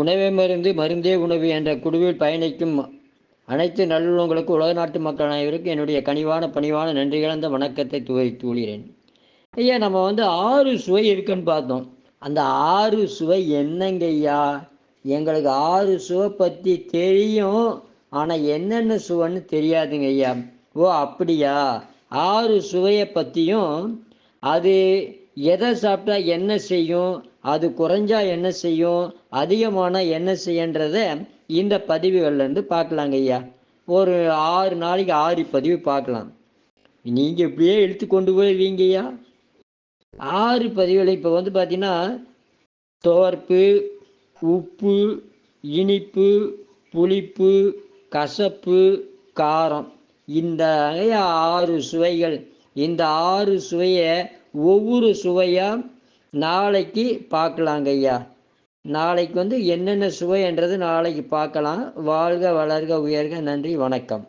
உணவே மருந்து மருந்தே உணவு என்ற குழுவில் பயணிக்கும் அனைத்து நல்லுள்ளங்களுக்கும் உலக நாட்டு மக்கள் அனைவருக்கும் என்னுடைய கனிவான பணிவான நன்றி கலந்த வணக்கத்தை தூளுகிறேன். ஐயா, நம்ம 6 சுவை இருக்குன்னு பார்த்தோம். அந்த 6 சுவை என்னங்க ஐயா? எங்களுக்கு 6 சுவை பற்றி தெரியும், ஆனால் என்னென்ன சுவைன்னு தெரியாதுங்க ஐயா. ஓ அப்படியா? 6 சுவையை பற்றியும், அது எதை சாப்பிட்டா என்ன செய்யும், அது குறைஞ்சா என்ன செய்யும், அதிகமானால் என்ன செய்யன்றத இந்த பதிவுகள்லேருந்து பார்க்கலாங்க ஐயா. ஒரு 6 நாளைக்கு 6 பதிவு பார்க்கலாம். நீங்கள் இப்படியே இழுத்து கொண்டு போய்வீங்க ஐயா. 6 பதிவுகள் இப்போ பார்த்தீங்கன்னா, துவர்ப்பு, உப்பு, இனிப்பு, புளிப்பு, கசப்பு, காரம், இந்த 6 சுவைகள். இந்த 6 சுவையை ஒவ்வொரு சுவையாக நாளைக்கு பார்க்கலாங்க ஐயா. நாளைக்கு என்னென்ன சுவைன்றது நாளைக்கு பார்க்கலாம். வாழ்க வளர்க உயர்க. நன்றி, வணக்கம்.